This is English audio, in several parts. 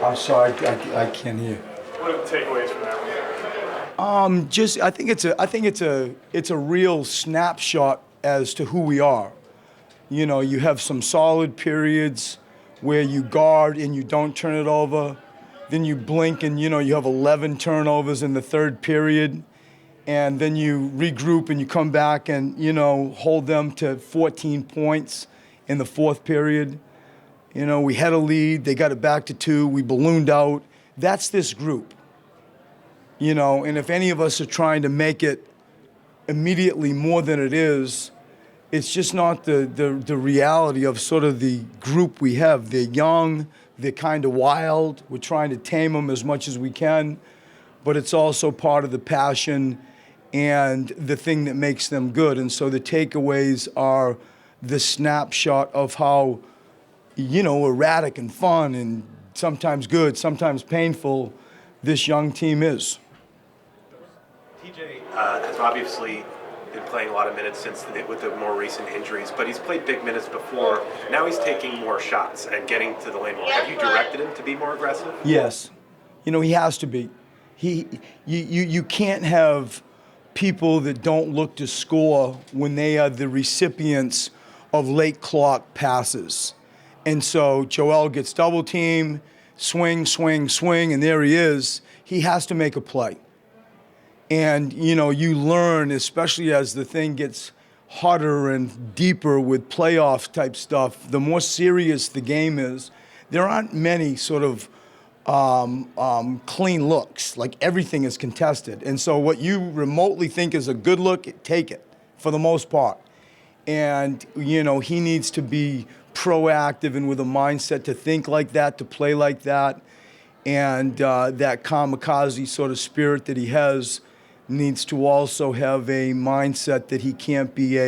I'm sorry, I can't hear. What are the takeaways from that one? It's a real snapshot as to who we are. You know, you have some solid periods where you guard and you don't turn it over. Then you blink and, you have 11 turnovers in the third period. And then you regroup and you come back and, hold them to 14 points in the fourth period. We had a lead. They got it back to 2. We ballooned out. That's this group. And if any of us are trying to make it immediately more than it is, it's just not the reality of sort of the group we have. They're young, they're kind of wild. We're trying to tame them as much as we can, but it's also part of the passion and the thing that makes them good. And so the takeaways are the snapshot of how, erratic and fun and sometimes good, sometimes painful this young team is. TJ has obviously been playing a lot of minutes with the more recent injuries, but he's played big minutes before. Now he's taking more shots and getting to the lane more. Have you directed him to be more aggressive? Yes. He has to be. You can't have people that don't look to score when they are the recipients of late clock passes. And so Joel gets double teamed, swing, and there he is. He has to make a play. And, you learn, especially as the thing gets hotter and deeper with playoff type stuff, the more serious the game is, there aren't many sort of clean looks. Like everything is contested. And so what you remotely think is a good look, take it for the most part. And, he needs to be proactive and with a mindset to think like that, to play like that. And that kamikaze sort of spirit that he has needs to also have a mindset that he can't be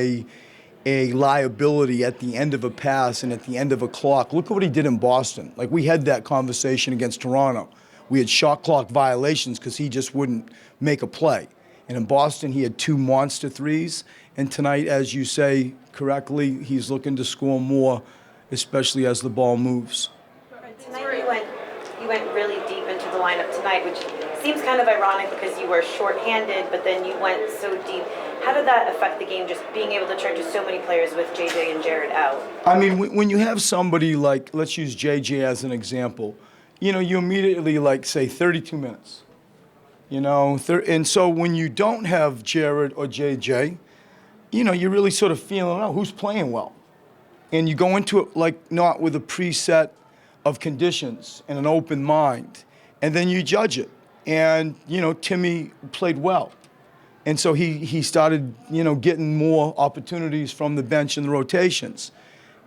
a liability at the end of a pass and at the end of a clock. Look at what he did in Boston. Like, we had that conversation against Toronto. We had shot clock violations because he just wouldn't make a play. And in Boston, he had 2 monster threes. And tonight, as you say correctly, he's looking to score more, especially as the ball moves. Tonight you went really deep into the lineup tonight, which seems kind of ironic because you were shorthanded, but then you went so deep. How did that affect the game, just being able to turn to so many players with JJ and Jared out? I mean, when you have somebody like, let's use JJ as an example, you immediately say 32 minutes. And so when you don't have Jared or JJ, you're really sort of feeling, who's playing well? And you go into it not with a preset of conditions and an open mind, and then you judge it. And, Timmy played well. And so he started, getting more opportunities from the bench and the rotations.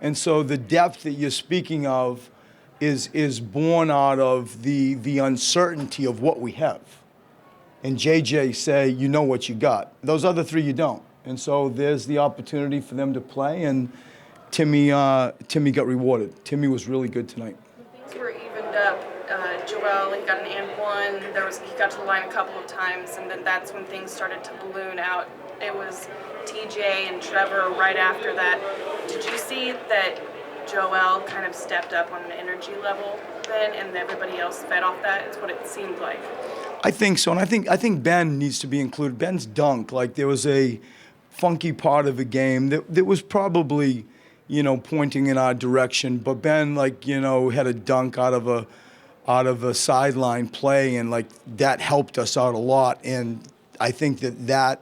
And so the depth that you're speaking of is born out of the uncertainty of what we have. And JJ say, you know what you got. Those other 3 you don't. And so there's the opportunity for them to play, and Timmy got rewarded. Timmy was really good tonight. Things were evened up. Joel, he got an and one. He got to the line a couple of times, and then that's when things started to balloon out. It was TJ and Trevor right after that. Did you see that Joel kind of stepped up on an energy level then, and everybody else fed off that? It's what it seemed like. I think so, and I think Ben needs to be included. Ben's dunk, there was a funky part of the game that was probably, pointing in our direction, but Ben, had a dunk out of a sideline play, and that helped us out a lot. And I think that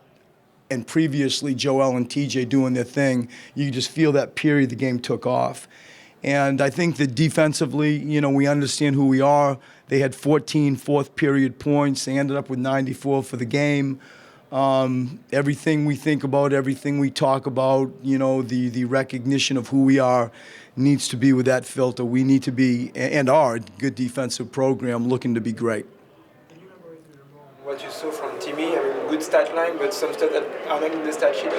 and previously Joel and TJ doing their thing, you just feel that period the game took off. And I think that defensively, we understand who we are. They had 14 fourth period points. They ended up with 94 for the game. Everything we think about, everything we talk about, the recognition of who we are needs to be with that filter. We need to be, and are, a good defensive program looking to be great. What you saw from Timmy, good stat line, but some stats that are not in the stat sheet.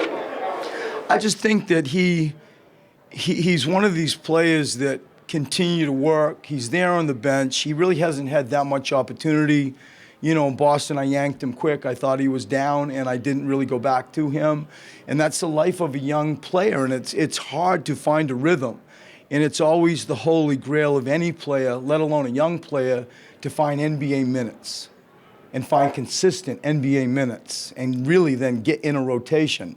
I just think that he's one of these players that continue to work. He's there on the bench. He really hasn't had that much opportunity. In Boston, I yanked him quick. I thought he was down, and I didn't really go back to him. And that's the life of a young player, and it's hard to find a rhythm. And it's always the holy grail of any player, let alone a young player, to find NBA minutes and find consistent NBA minutes and really then get in a rotation.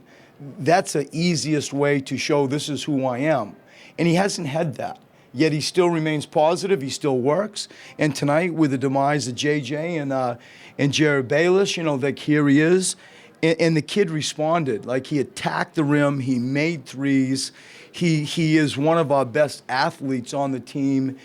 That's the easiest way to show this is who I am. And he hasn't had that. Yet he still remains positive. He still works. And tonight, with the demise of JJ and Jared Bayless, like here he is. And the kid responded. Like he attacked the rim. He made threes. He is one of our best athletes on the team.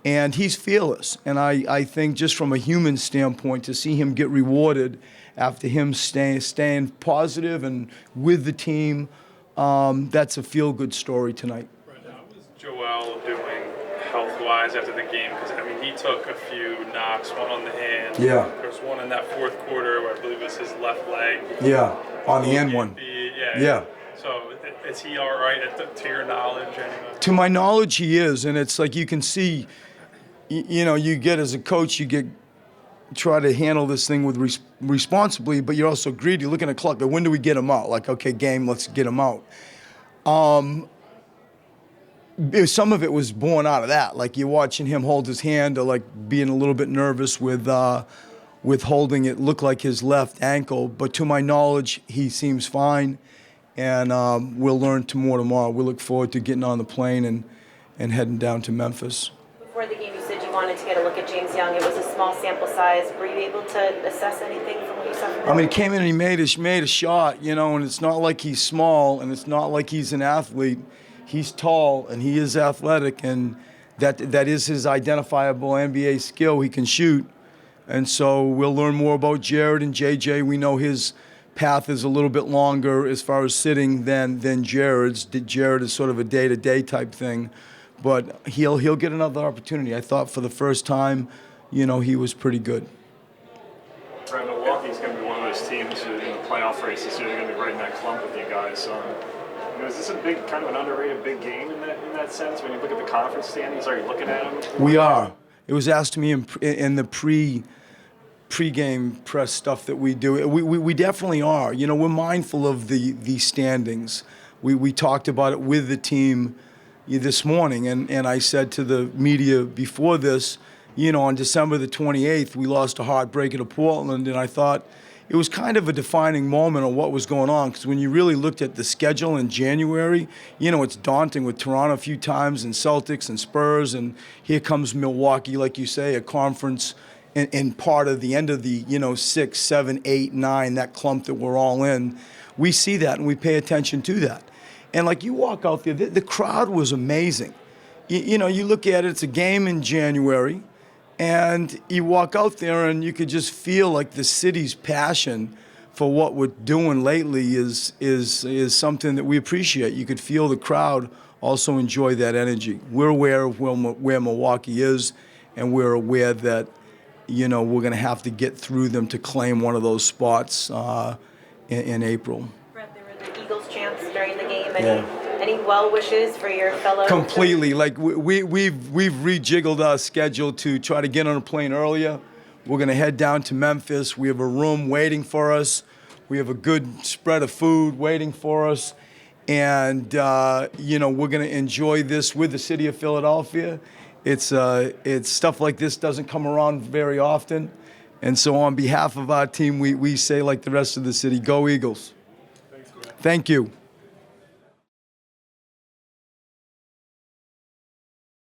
And he's fearless. And I think just from a human standpoint, to see him get rewarded after him staying positive and with the team, that's a feel-good story tonight. How was Joel doing health-wise after the game? Because, he took a few knocks, one on the hand. Yeah. There was one in that fourth quarter where I believe it was his left leg. Yeah, on the end one. Yeah. So is he all right, to your knowledge, anyway? To my knowledge, he is. And it's like you can see, you get as a coach, try to handle this thing with responsibly, but you're also greedy. You're looking at the clock. When do we get him out? Like, okay, game, let's get him out. Some of it was born out of that. Like you're watching him hold his hand, or like being a little bit nervous with holding it. Looked like his left ankle, but to my knowledge, he seems fine, and we'll learn more tomorrow. We look forward to getting on the plane and heading down to Memphis. Before the game, you said you wanted to get a look at James Young. It was a small sample size. Were you able to assess anything from what you saw from him? He came in and he made a shot, and it's not like he's small, and it's not like he's an athlete. He's tall, and he is athletic, and that is his identifiable NBA skill. He can shoot. And so we'll learn more about Jared and JJ. We know his path is a little bit longer as far as sitting than Jared's. Jared is sort of a day-to-day type thing. But he'll get another opportunity. I thought for the first time, he was pretty good. Right, Milwaukee's going to be one of those teams in the playoff race this year. They're going to be right in that clump with you guys. Is this a big, kind of an underrated big game in that sense? When you look at the conference standings, are you looking at them? We are. It was asked to me in the pre-game press stuff that we do. We definitely are. We're mindful of the standings. We talked about it with the team this morning, and I said to the media before this, on December the 28th, we lost a heartbreaker to Portland, and I thought it was kind of a defining moment of what was going on, because when you really looked at the schedule in January, it's daunting with Toronto a few times and Celtics and Spurs, and here comes Milwaukee, like you say, a conference and part of the end of the 6, 7, 8, 9, that clump that we're all in. We see that and we pay attention to that. And like you walk out there, the crowd was amazing. You look at it, it's a game in January, and you walk out there and you could just feel like the city's passion for what we're doing lately is something that we appreciate. You could feel the crowd also enjoy that energy. We're aware of where Milwaukee is, and we're aware that we're going to have to get through them to claim one of those spots in April. Brett, there were the Eagles chants during the game. Any well wishes for your fellow? Completely. Like we've rejiggled our schedule to try to get on a plane earlier. We're going to head down to Memphis. We have a room waiting for us. We have a good spread of food waiting for us. And, we're going to enjoy this with the city of Philadelphia. It's stuff like this doesn't come around very often. And so on behalf of our team, we say, like the rest of the city, go Eagles. Thank you.